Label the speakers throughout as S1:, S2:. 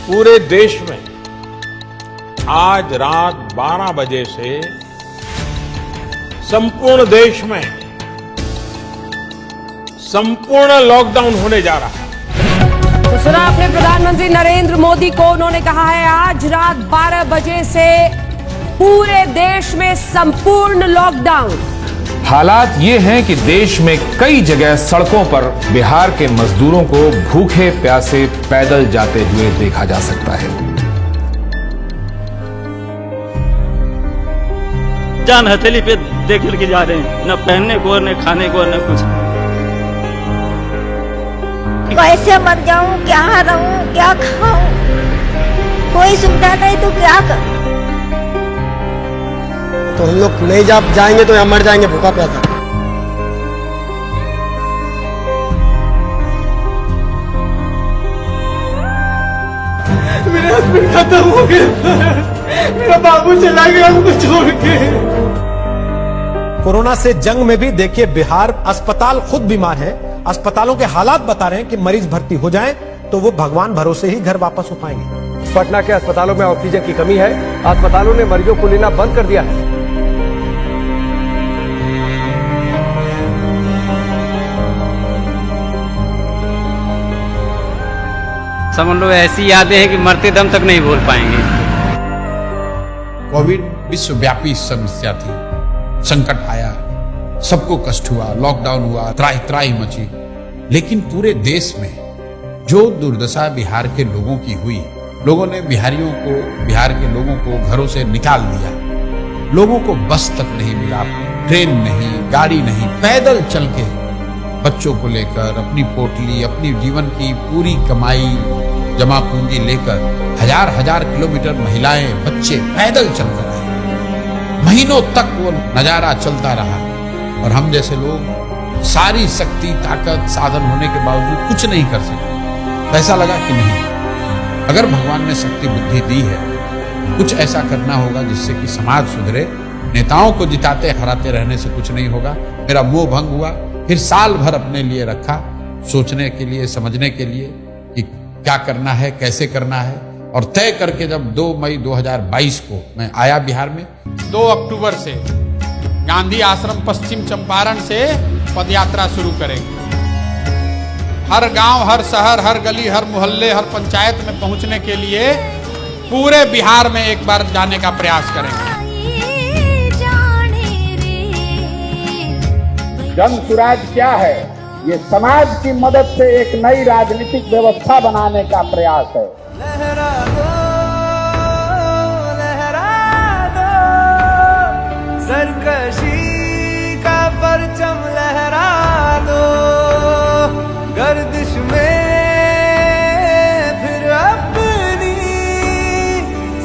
S1: पूरे देश में आज रात 12 बजे से संपूर्ण देश में संपूर्ण लॉकडाउन होने जा रहा है।
S2: तो सुना आपने प्रधानमंत्री नरेंद्र मोदी को, उन्होंने कहा है आज रात 12 बजे से पूरे देश में संपूर्ण लॉकडाउन।
S3: हालात ये हैं कि देश में कई जगह सड़कों पर बिहार के मजदूरों को भूखे प्यासे पैदल जाते हुए देखा जा सकता है।
S4: जान हथेली पे देख के जा रहे हैं, न पहनने को न खाने को न कुछ।
S5: कैसे मर जाऊं, क्या रहूं, क्या खाऊं, कोई सुविधा नहीं तो क्या करूं।
S6: तो हम लोग नहीं जाएंगे तो यहाँ मर जाएंगे भूखा प्यासा।
S7: मेरे हस्बैंड खत्म हो गया, मेरा बाबू चला गया हमको छोड़ के।
S8: कोरोना से जंग में भी देखिए बिहार अस्पताल खुद बीमार है, अस्पतालों के हालात बता रहे हैं कि मरीज भर्ती हो जाएं तो वो भगवान भरोसे ही घर वापस हो पाएंगे।
S6: पटना के अस्पतालों में ऑक्सीजन की कमी है, अस्पतालों ने मरीजों को लेना बंद कर दिया है।
S4: समझ लो ऐसी यादें हैं कि मरते दम तक नहीं भूल पाएंगे।
S9: कोविड विश्वव्यापी समस्या थी, संकट आया, सबको कष्ट हुआ, लॉकडाउन हुआ, त्राही त्राही मची। लेकिन पूरे देश में जो दुर्दशा बिहार के लोगों की हुई, लोगों ने बिहार के लोगों को घरों से निकाल दिया। लोगों को बस तक नहीं मिला, ट्रेन नहीं, गाड़ी नहीं, पैदल चल के बच्चों को लेकर अपनी पोटली, अपनी जीवन की पूरी कमाई, जमा पूंजी लेकर हजार हजार किलोमीटर महिलाएं, बच्चे पैदल चलकर आए। महीनों तक वो नजारा चलता रहा और हम जैसे लोग सारी शक्ति, ताकत, साधन होने के बावजूद कुछ नहीं कर सके। ऐसा लगा कि नहीं, अगर भगवान ने शक्ति बुद्धि दी है, कुछ ऐसा करना होगा जिससे कि समाज सुधरे। नेताओं को जिताते हराते रहने से कुछ नहीं होगा। मेरा मोह भंग हुआ। फिर साल भर अपने लिए रखा, सोचने के लिए, समझने के लिए कि क्या करना है, कैसे करना है। और तय करके जब 2 मई 2022 को मैं आया बिहार में, 2 अक्टूबर से गांधी आश्रम पश्चिम चंपारण से पदयात्रा शुरू करेंगे। हर गांव, हर शहर, हर गली, हर मोहल्ले, हर पंचायत में पहुंचने के लिए पूरे बिहार में एक बार जाने का प्रयास करेंगे।
S10: जन सुराज क्या है? ये समाज की मदद से एक नई राजनीतिक व्यवस्था बनाने का प्रयास है।
S7: लहरा दो, सरकशी का परचम लहरा दो, गर्दिश में फिर अपनी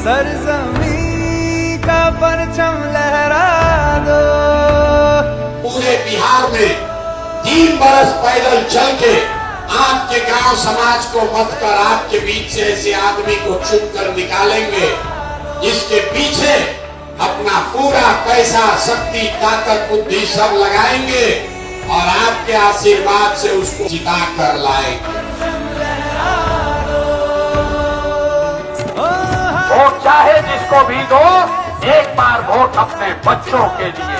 S7: सरजमी का परचम लहरा दो।
S11: पूरे बिहार में 3 बरस पैदल चल के आपके गांव समाज को मत कर आपके बीच से ऐसे आदमी को चुन कर निकालेंगे जिसके पीछे अपना पूरा पैसा, शक्ति, ताकत, बुद्धि सब लगाएंगे और आपके आशीर्वाद से उसको जिता कर लाएंगे।
S10: वोट चाहे जिसको भी दो, एक बार वोट अपने बच्चों के लिए।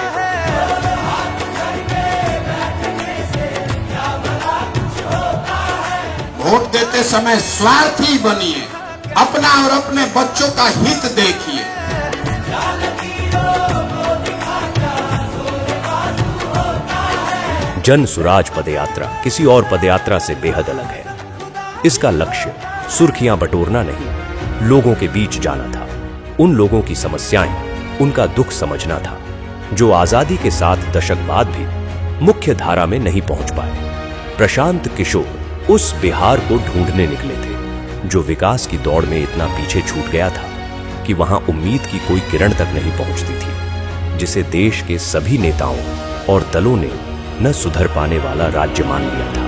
S11: वोट देते समय स्वार्थी बनिए, अपना और अपने बच्चों का हित देखिए।
S12: जन सुराज पदयात्रा किसी और पदयात्रा से बेहद अलग है। इसका लक्ष्य सुर्खियां बटोरना नहीं, लोगों के बीच जाना था, उन लोगों की समस्याएं, उनका दुख समझना था जो आजादी के 7 दशक बाद भी मुख्य धारा में नहीं पहुंच पाए। प्रशांत किशोर उस बिहार को ढूंढने निकले थे जो विकास की दौड़ में इतना पीछे छूट गया था कि वहां उम्मीद की कोई किरण तक नहीं पहुंचती थी, जिसे देश के सभी नेताओं और दलों ने न सुधर पाने वाला राज्य मान लिया था।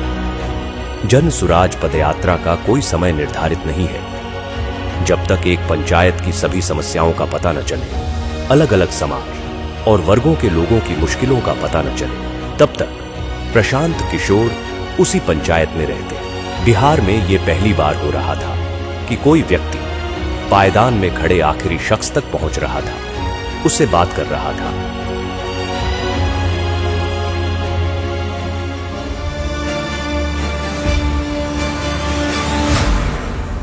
S12: जन सुराज पदयात्रा का कोई समय निर्धारित नहीं है। जब तक एक पंचायत की सभी समस्याओं का पता न चले, अलग अलग समाज और वर्गों के लोगों की मुश्किलों का पता न चले, तब तक प्रशांत किशोर उसी पंचायत में रहते। बिहार में ये पहली बार हो रहा था कि कि कोई व्यक्ति पायदान में खड़े आखिरी शख्स तक पहुंच रहा था, उससे बात कर रहा था।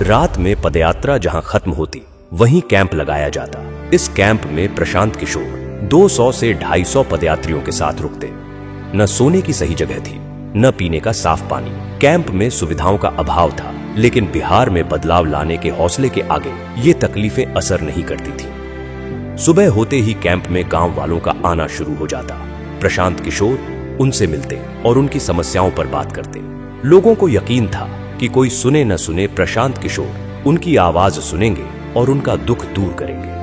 S12: रात में पदयात्रा जहां खत्म होती, वहीं कैंप लगाया जाता। इस कैंप में प्रशांत किशोर 200 से 250 पदयात्रियों के साथ रुकते। न सोने की सही जगह थी, न पीने का साफ पानी। कैंप में सुविधाओं का अभाव था, लेकिन बिहार में बदलाव लाने के हौसले के आगे ये तकलीफें असर नहीं करती थी। सुबह होते ही कैंप में गांव वालों का आना शुरू हो जाता। प्रशांत किशोर उनसे मिलते और उनकी समस्याओं पर बात करते। लोगों को यकीन था कि कोई सुने न सुने, प्रशांत किशोर उनकी आवाज सुनेंगे और उनका दुख दूर करेंगे।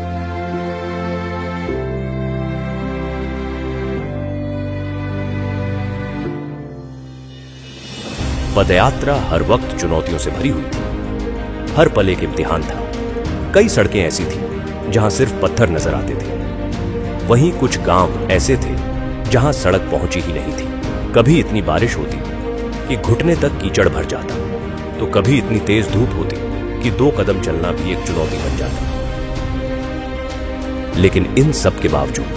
S12: पदयात्रा हर वक्त चुनौतियों से भरी हुई थी। हर पल एक इम्तिहान था। कई सड़कें ऐसी थीं जहां सिर्फ पत्थर नजर आते थे। वहीं कुछ गांव ऐसे थे जहां सड़क पहुंची ही नहीं थी। कभी इतनी बारिश होती कि घुटने तक कीचड़ भर जाता, तो कभी इतनी तेज धूप होती कि 2 कदम चलना भी एक चुनौती बन जाता। लेकिन इन सब के बावजूद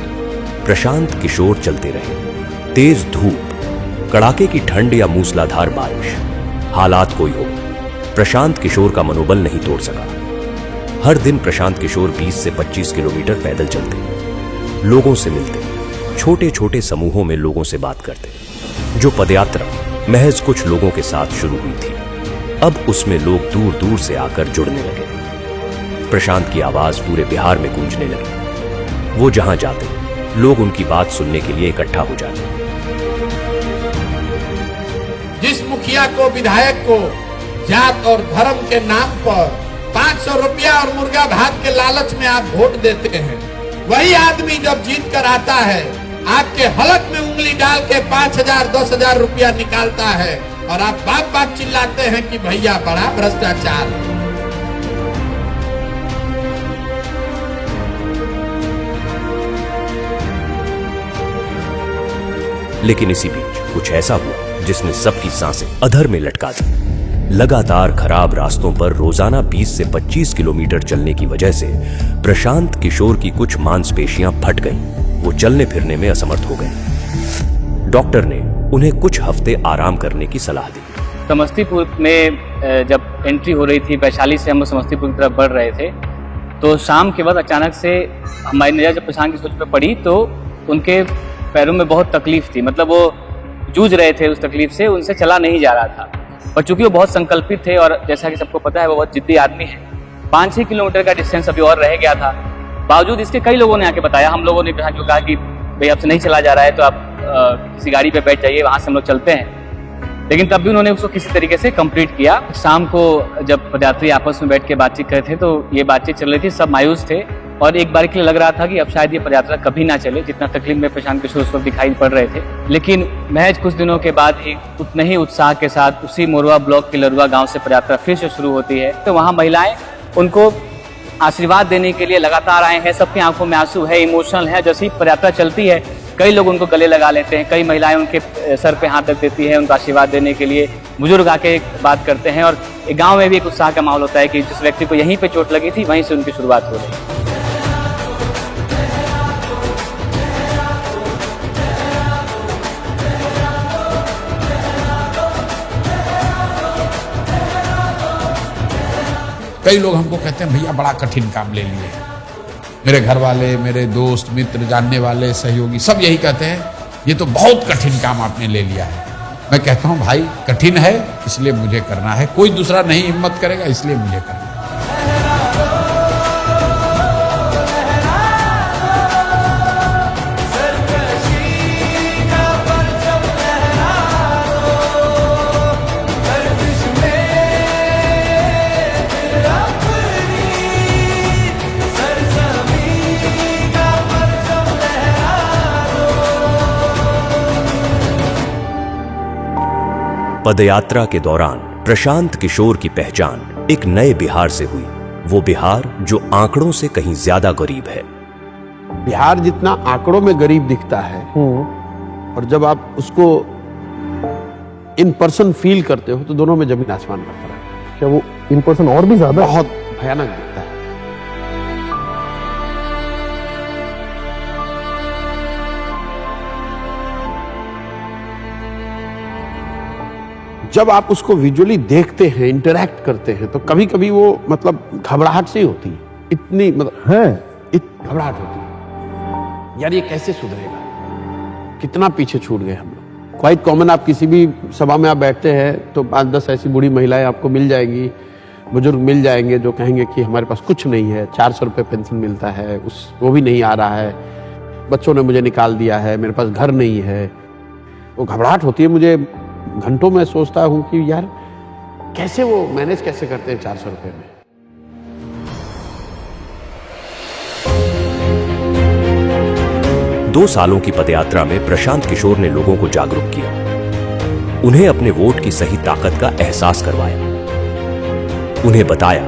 S12: प्रशांत किशोर चलते रहे। तेज धूप, कड़ाके की ठंड या मूसलाधार बारिश, हालात कोई हो, प्रशांत किशोर का मनोबल नहीं तोड़ सका। हर दिन प्रशांत किशोर 20 से 25 किलोमीटर पैदल चलते, लोगों से मिलते, छोटे छोटे समूहों में लोगों से बात करते। जो पदयात्रा महज कुछ लोगों के साथ शुरू हुई थी, अब उसमें लोग दूर दूर से आकर जुड़ने लगे। प्रशांत की आवाज पूरे बिहार में गूंजने लगी। वो जहां जाते, लोग उनकी बात सुनने के लिए इकट्ठा हो जाते।
S11: जिस मुखिया को, विधायक को जात और धर्म के नाम पर 500 रुपया और मुर्गा भात के लालच में आप वोट देते हैं, वही आदमी जब जीत कर आता है, आपके हलक में उंगली डाल के 5,000 10,000 रुपया निकालता है और आप बाप बाप चिल्लाते हैं कि भैया बड़ा भ्रष्टाचार।
S12: लेकिन इसी बीच कुछ ऐसा हुआ जिसने सबकी सांसें अधर में लटका दी। लगातार खराब रास्तों पर रोजाना 20 से 25 किलोमीटर चलने की वजह से प्रशांत किशोर की कुछ मांसपेशियां फट गईं। वो चलने फिरने में असमर्थ हो गए। डॉक्टर ने उन्हें कुछ हफ्ते आराम करने की सलाह दी।
S13: समस्तीपुर में जब एंट्री हो रही थी, वैशाली से हम समस्तीपुर की तरफ बढ़ रहे थे, तो शाम के बाद अचानक से हमारी नजर जब प्रशांत किशोर पे पड़ी तो उनके पैरों में बहुत तकलीफ थी। मतलब वो जूझ रहे थे उस तकलीफ से, उनसे चला नहीं जा रहा था। और चूंकि वो बहुत संकल्पित थे और जैसा कि सबको पता है वो बहुत जिद्दी आदमी है, 5-6 किलोमीटर का डिस्टेंस अभी और रह गया था। बावजूद इसके कई लोगों ने आके बताया, हम लोगों ने प्रशांत को कहा कि भाई आपसे नहीं चला जा रहा है तो आप किसी गाड़ी पे बैठ जाइए, वहां से हम लोग चलते हैं। लेकिन तब भी उन्होंने उसको किसी तरीके से कंप्लीट किया। शाम को जब पदयात्री आपस में बैठ के बातचीत कर रहे थे तो ये बातचीत चल रही थी, सब मायूस थे और एक बार के लिए लग रहा था कि अब शायद ये पदयात्रा कभी ना चले, जितना तकलीफ में प्रशांत किशोर उस वक्त दिखाई पड़ रहे थे। लेकिन महज कुछ दिनों के बाद ही उतने ही उत्साह के साथ उसी मोरवा ब्लॉक के लरुआ गांव से पदयात्रा फिर से शुरू होती है। तो वहां महिलाएं उनको आशीर्वाद देने के लिए लगातार आए हैं। सबकी आंखों में आंसू है, इमोशनल है। जैसे ही पदयात्रा चलती है, कई लोग उनको गले लगा लेते हैं, कई महिलाएं उनके सर पे हाथ रख देती है उनको आशीर्वाद देने के लिए। बुजुर्ग आके बात करते हैं और गांव में भी एक उत्साह का माहौल होता है कि जिस व्यक्ति को यहीं पे चोट लगी थी वहीं से उनकी शुरुआत हो रही है।
S9: कई लोग हमको कहते हैं भैया बड़ा कठिन काम ले लिए। मेरे घर वाले, मेरे दोस्त मित्र, जानने वाले, सहयोगी सब यही कहते हैं ये तो बहुत कठिन काम आपने ले लिया है। मैं कहता हूं भाई कठिन है इसलिए मुझे करना है, कोई दूसरा नहीं हिम्मत करेगा इसलिए मुझे करना है।
S12: पदयात्रा के दौरान प्रशांत किशोर की पहचान एक नए बिहार से हुई। वो बिहार जो आंकड़ों से कहीं ज्यादा गरीब है।
S14: बिहार जितना आंकड़ों में गरीब दिखता है और जब आप उसको इन पर्सन फील करते हो तो दोनों में जमीन आसमान का फर्क है।
S6: क्या वो इन पर्सन और भी ज्यादा?
S14: बहुत भयानक दिखता है। जब आप उसको विजुअली देखते हैं, इंटरैक्ट करते हैं, तो कभी कभी वो मतलब घबराहट से ही होती है, इतनी मतलब घबराहट होती है, यार ये कैसे सुधरेगा, कितना पीछे छूट गए हम लोग। क्वाइट कॉमन, आप किसी भी सभा में आप बैठते हैं तो 5-10 ऐसी बूढ़ी महिलाएं आपको मिल जाएंगी, बुजुर्ग मिल जाएंगे जो कहेंगे कि हमारे पास कुछ नहीं है, 400 रुपये पेंशन मिलता है, वो भी नहीं आ रहा है, बच्चों ने मुझे निकाल दिया है, मेरे पास घर नहीं है। वो घबराहट होती है मुझे, घंटों में सोचता हूं कि यार कैसे वो मैनेज कैसे करते हैं 400 रुपये में।
S12: दो सालों की पदयात्रा में प्रशांत किशोर ने लोगों को जागरूक किया, उन्हें अपने वोट की सही ताकत का एहसास करवाया, उन्हें बताया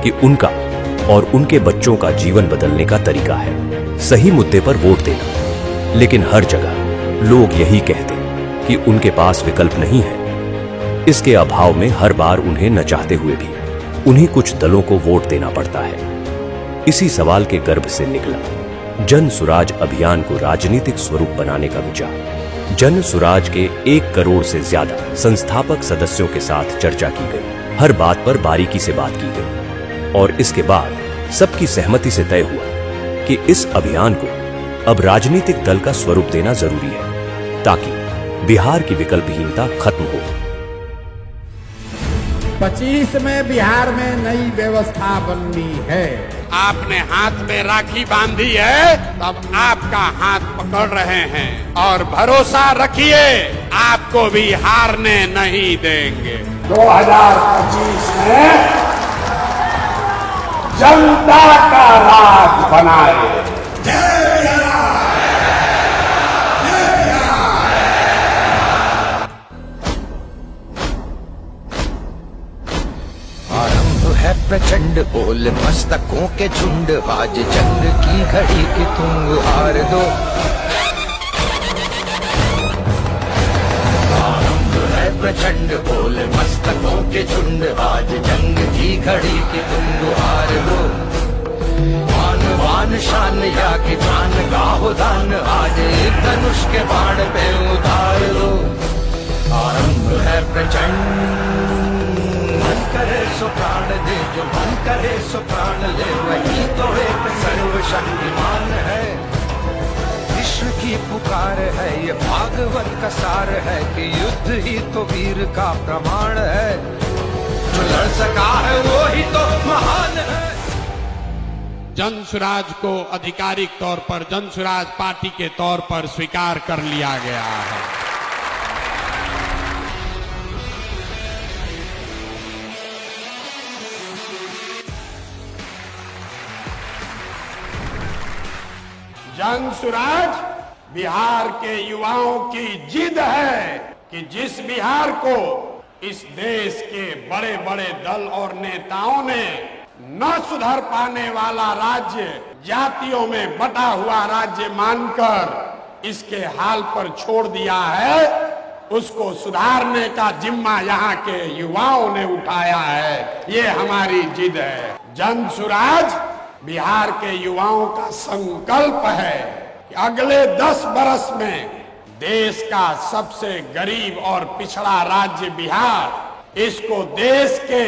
S12: कि उनका और उनके बच्चों का जीवन बदलने का तरीका है सही मुद्दे पर वोट देना। लेकिन हर जगह लोग यही कहते कि उनके पास विकल्प नहीं है। इसके अभाव में हर बार उन्हें न चाहते हुए भी उन्हीं कुछ दलों को वोट देना पड़ता है। इसी सवाल के गर्भ से निकला जन सुराज अभियान को राजनीतिक स्वरूप बनाने का विचार। जन सुराज के 1 करोड़ से ज्यादा संस्थापक सदस्यों के साथ चर्चा की गई, हर बात पर बारीकी से बात की गई और इसके बाद सबकी सहमति से तय हुआ कि इस अभियान को अब राजनीतिक दल का स्वरूप देना जरूरी है ताकि बिहार की विकल्पहीनता खत्म हो।
S9: 25 में बिहार में नई व्यवस्था बननी है।
S11: आपने हाथ में राखी बांधी है, तब आपका हाथ पकड़ रहे हैं और भरोसा रखिए आपको भी हारने नहीं देंगे।
S10: 2025 में जनता का राज बनाए।
S15: प्रचंड बोल मस्तकों के झुंड, आज जंग की घड़ी की तुम हार दो। आरंभ है प्रचंड बोल मस्तकों के झुंड, आज जंग की घड़ी की तुम हार दो। मान वान शान या कि जान गाहो दान, आज धनुष के बाण पे उतार दो। आरंभ है प्रचंड, मन करे सो प्राण दे, जो मन करे सो प्राण ले, वही तो एक सर्वशक्तिमान है। विश्व की पुकार है, ये भागवत का सार है कि युद्ध ही तो वीर का प्रमाण है। जो लड़ सका है वो ही तो महान है।
S11: जन सुराज को आधिकारिक तौर पर जन सुराज पार्टी के तौर पर स्वीकार कर लिया गया है। जन सुराज बिहार के युवाओं की जिद है कि जिस बिहार को इस देश के बड़े बड़े दल और नेताओं ने न सुधर पाने वाला राज्य, जातियों में बटा हुआ राज्य मानकर इसके हाल पर छोड़ दिया है, उसको सुधारने का जिम्मा यहाँ के युवाओं ने उठाया है। ये हमारी जिद है। जन सुराज बिहार के युवाओं का संकल्प है कि अगले 10 बरस में देश का सबसे गरीब और पिछड़ा राज्य बिहार, इसको देश के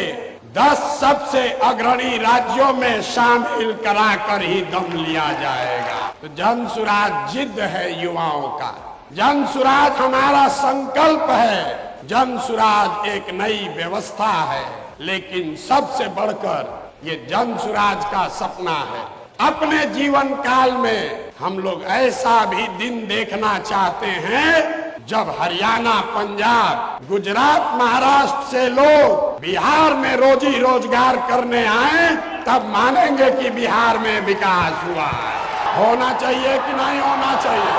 S11: 10 सबसे अग्रणी राज्यों में शामिल कराकर ही दम लिया जाएगा। तो जन सुराज जिद है युवाओं का, जन सुराज हमारा संकल्प है। जन सुराज एक नई व्यवस्था है, लेकिन सबसे बढ़कर ये जन सुराज का सपना है। अपने जीवन काल में हम लोग ऐसा भी दिन देखना चाहते हैं जब हरियाणा, पंजाब, गुजरात, महाराष्ट्र से लोग बिहार में रोजी रोजगार करने आए, तब मानेंगे कि बिहार में विकास हुआ है। होना चाहिए कि नहीं होना चाहिए?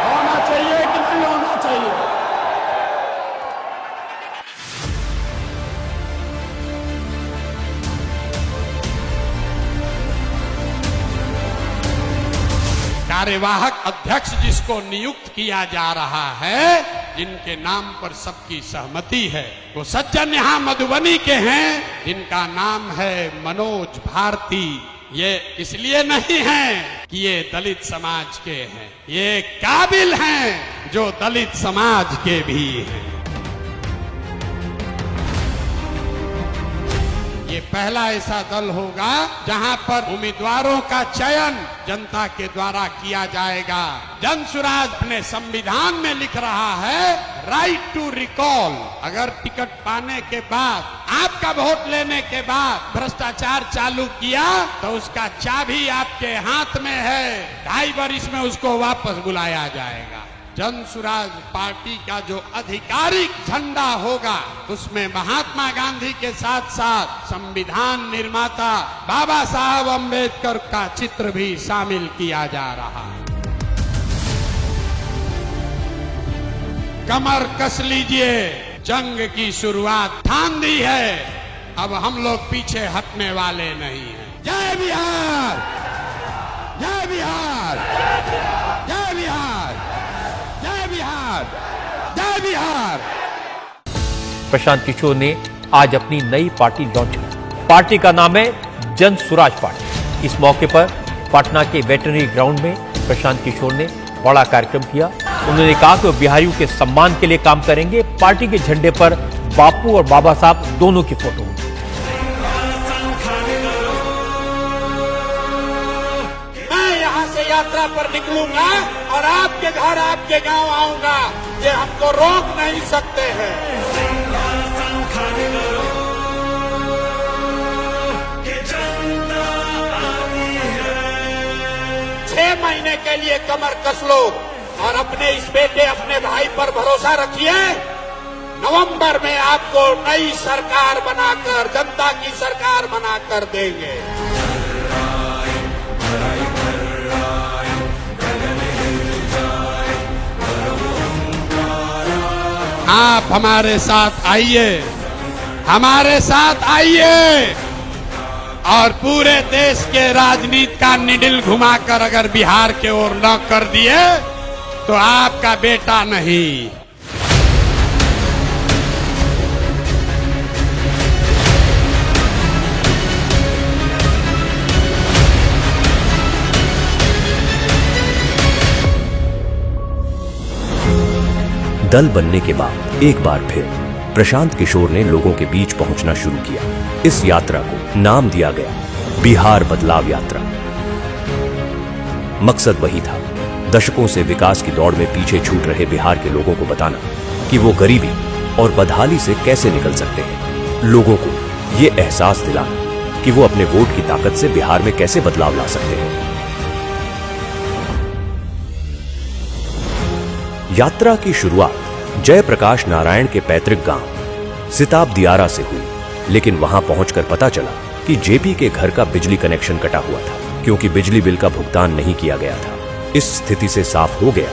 S11: होना चाहिए कि नहीं होना चाहिए? कार्यवाहक अध्यक्ष जिसको नियुक्त किया जा रहा है, जिनके नाम पर सबकी सहमति है, वो सज्जन यहाँ मधुबनी के हैं जिनका नाम है मनोज भारती। ये इसलिए नहीं है कि ये दलित समाज के हैं, ये काबिल हैं जो दलित समाज के भी हैं। ये पहला ऐसा दल होगा जहां पर उम्मीदवारों का चयन जनता के द्वारा किया जाएगा। जनसुराज अपने संविधान में लिख रहा है राइट टू रिकॉल। अगर टिकट पाने के बाद, आपका वोट लेने के बाद भ्रष्टाचार चालू किया तो उसका चाबी आपके हाथ में है, 2.5 वर्ष में उसको वापस बुलाया जाएगा। जनसुराज पार्टी का जो आधिकारिक झंडा होगा उसमें महात्मा गांधी के साथ साथ संविधान निर्माता बाबा साहब अम्बेडकर का चित्र भी शामिल किया जा रहा है। कमर कस लीजिए, जंग की शुरुआत ठान दी है, अब हम लोग पीछे हटने वाले नहीं हैं। जय बिहार, जय बिहार, जय बिहार, जय बिहार, जय बिहार।
S16: प्रशांत किशोर ने आज अपनी नई पार्टी लॉन्च की। पार्टी का नाम है जन सुराज पार्टी। इस मौके पर पटना के वेटरनरी ग्राउंड में प्रशांत किशोर ने बड़ा कार्यक्रम किया। उन्होंने कहा कि वो बिहारियों के सम्मान के लिए काम करेंगे। पार्टी के झंडे पर बापू और बाबा साहब दोनों की फोटो।
S11: मैं यहाँ से यात्रा पर निकलूंगा और आपके घर, आपके गांव आऊंगा, ये हमको रोक नहीं सकते हैं। 6 महीने के लिए कमर कस लो और अपने इस बेटे, अपने भाई पर भरोसा रखिए। नवंबर में आपको नई सरकार बनाकर, जनता की सरकार बनाकर देंगे। आप हमारे साथ आइए, हमारे साथ आइए और पूरे देश के राजनीति का निडिल घुमाकर अगर बिहार के ओर न कर दिए तो आपका बेटा नहीं।
S12: दल बनने के बाद एक बार फिर प्रशांत किशोर ने लोगों के बीच पहुंचना शुरू किया। इस यात्रा को नाम दिया गया बिहार बदलाव यात्रा। मकसद वही था, दशकों से विकास की दौड़ में पीछे छूट रहे बिहार के लोगों को बताना कि वो गरीबी और बदहाली से कैसे निकल सकते हैं। लोगों को ये एहसास दिलाना कि वो अपने वोट की ताकत से बिहार में कैसे बदलाव ला सकते हैं। यात्रा की शुरुआत जयप्रकाश नारायण के पैतृक गांव सिताब दियारा से हुई, लेकिन वहां पहुंचकर पता चला कि जेपी के घर का बिजली कनेक्शन कटा हुआ था क्योंकि बिजली बिल का भुगतान नहीं किया गया था। इस स्थिति से साफ हो गया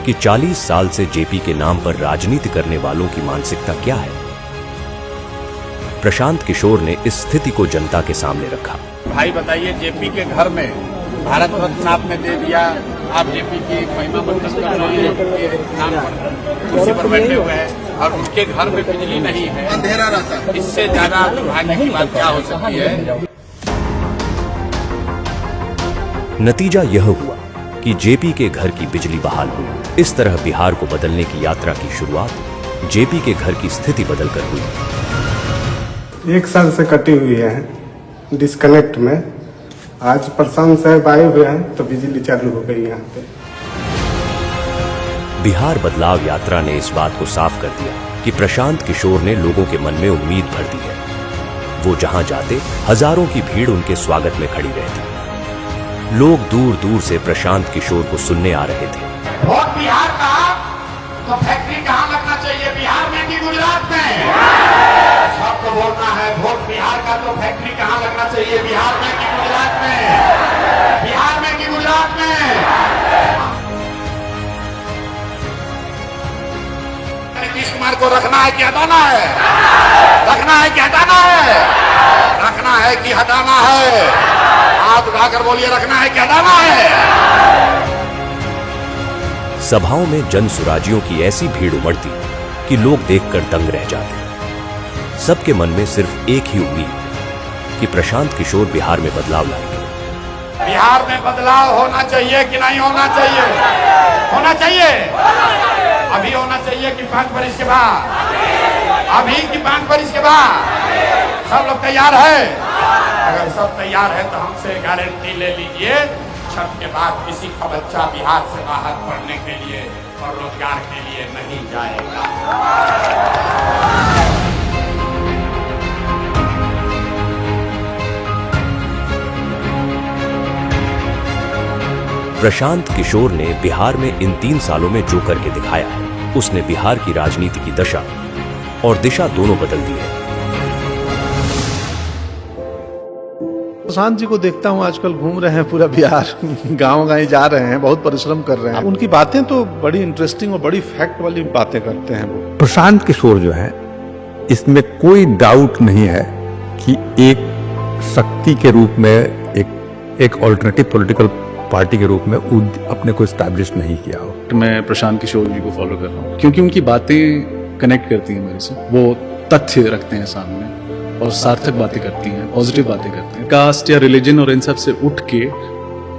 S12: कि 40 साल से जेपी के नाम पर राजनीति करने वालों की मानसिकता क्या है। प्रशांत किशोर ने इस स्थिति को जनता के सामने रखा।
S10: भाई बताइए, जेपी के घर में भारत रत्न आपने दे दिया, आप जेपी की महिमा मंडल कर रहे हैं, नाम पर कुर्सी पर बैठे हुए हैं और उनके घर में बिजली नहीं है, अंधेरा रहता है। इससे ज्यादा दुर्भाग्य की बात क्या हो सकती है।
S12: नतीजा यह हुआ कि जेपी के घर की बिजली बहाल हुई। इस तरह बिहार को बदलने की यात्रा की शुरुआत जेपी के घर की स्थिति बदलकर हुई।
S17: 1 साल से कटी हुई है डिस्कनेक्ट में। आज प्रशांत साहब आए हुए हैं तो बिजली चालू हो गई यहाँ पे।
S12: बिहार बदलाव यात्रा ने इस बात को साफ कर दिया कि प्रशांत किशोर ने लोगों के मन में उम्मीद भर दी है। वो जहां जाते हजारों की भीड़ उनके स्वागत में खड़ी रहती। लोग दूर दूर से प्रशांत किशोर को सुनने आ रहे थे।
S11: वोट बिहार का तो फैक्ट्री कहाँ लगना चाहिए, बिहार में कि गुजरात में? सबको बोलना है, वोट बिहार का तो फैक्ट्री कहाँ लगना चाहिए, बिहार में कि गुजरात में? बिहार में कि गुजरात में? नीतीश कुमार को रखना है कि हटाना है? रखना है कि हटाना है? रखना है कि हटाना है? हाथ उठाकर बोलिए, रखना है कि हटाना है?
S12: सभाओं में जन सुराजियों की ऐसी भीड़ उमड़ती कि लोग देखकर दंग रह जाते। सबके मन में सिर्फ एक ही उम्मीद कि प्रशांत किशोर बिहार में बदलाव लाएंगे।
S10: बिहार में बदलाव होना चाहिए कि नहीं होना चाहिए? होना चाहिए। अभी होना चाहिए कि 5 वर्ष के बाद? अभी कि 5 वर्ष के बाद? सब लोग तैयार है? अगर सब तैयार है तो हमसे गारंटी ले लीजिए, छठ के बाद किसी का बच्चा बिहार से बाहर पढ़ने के लिए और रोजगार के लिए नहीं जाएगा।
S12: प्रशांत किशोर ने बिहार में इन 3 सालों में जो करके दिखाया है, उसने बिहार की राजनीति की दशा और दिशा दोनों बदल दी है।
S18: प्रशांत जी को देखता हूँ आजकल घूम रहे हैं पूरा बिहार, गांव-गांव जा रहे हैं, बहुत परिश्रम कर रहे हैं। उनकी बातें तो बड़ी इंटरेस्टिंग और बड़ी फैक्ट वाली बातें करते हैं वो।
S19: प्रशांत किशोर जो है, इसमें कोई डाउट नहीं है कि एक शक्ति के रूप में एक ऑल्टरनेटिव पॉलिटिकल पार्टी के रूप में अपने को एस्टैब्लिश नहीं किया हो।
S18: मैं प्रशांत किशोर जी को फॉलो कर रहा हूँ क्योंकि उनकी बातें कनेक्ट करती हैं मेरे से। वो तथ्य रखते हैं सामने और सार्थक बातें करती हैं, पॉजिटिव बातें करते हैं। कास्ट या रिलीजन और इन सब से उठ के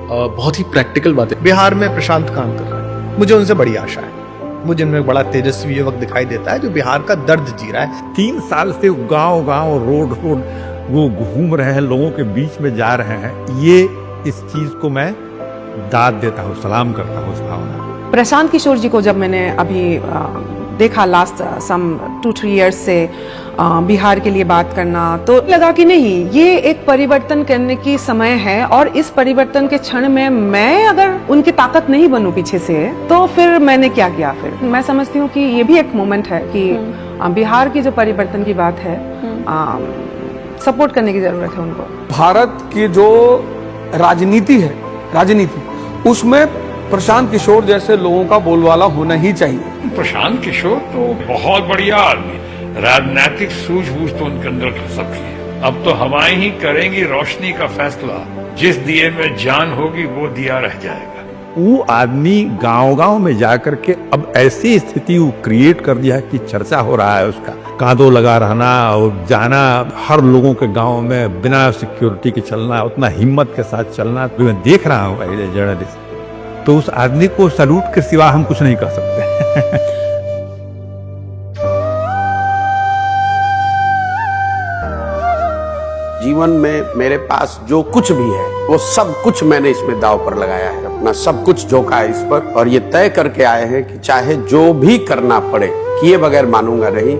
S18: बहुत ही प्रैक्टिकल बातें।
S8: बिहार में प्रशांत काम कर रहा है, मुझे उनसे बड़ी आशा है। मुझे इनमें एक बड़ा तेजस्वी युवक दिखाई देता है जो बिहार का दर्द जी रहा है।
S19: 3 साल से गांव-गांव रोड वो घूम रहे हैं, लोगों के बीच में जा रहे हैं। ये इस चीज को मैं दाद देता हूँ, सलाम करता हूँ इस भावना।
S20: प्रशांत किशोर जी को जब मैंने अभी देखा लास्ट सम 2-3 इयर्स से बिहार के लिए बात करना, तो लगा कि नहीं, ये एक परिवर्तन करने की समय है और इस परिवर्तन के क्षण में मैं अगर उनकी ताकत नहीं बनूं पीछे से, तो फिर मैंने क्या किया? फिर मैं समझती हूँ कि ये भी एक मोमेंट है कि बिहार की जो परिवर्तन की बात है, सपोर्ट करने की जरूरत है उनको।
S21: भारत की जो राजनीति है, उसमें प्रशांत किशोर जैसे लोगों का बोलबाला होना ही चाहिए।
S22: प्रशांत किशोर तो बहुत बढ़िया आदमी, राजनीतिक सूझबूझ तो उनके अंदर सबकी है। अब तो हवाएं ही करेंगी रोशनी का फैसला, जिस दिए में जान होगी वो दिया रह जाएगा।
S19: वो आदमी गांव-गांव में जाकर के अब ऐसी स्थिति वो क्रिएट कर दिया कि चर्चा हो रहा है उसका। कांधों लगा रहना और जाना, हर लोगों के गांव में बिना सिक्योरिटी के चलना, उतना हिम्मत के साथ चलना, तो मैं देख रहा हूँ एज ए जर्नलिस्ट, तो उस आदमी को सैल्यूट के सिवा हम कुछ नहीं कर सकते।
S14: जीवन में मेरे पास जो कुछ भी है वो सब कुछ मैंने इसमें दांव पर लगाया है, अपना सब कुछ झोंका है इस पर, और ये तय करके आए हैं कि चाहे जो भी करना पड़े, किए बगैर मानूंगा नहीं।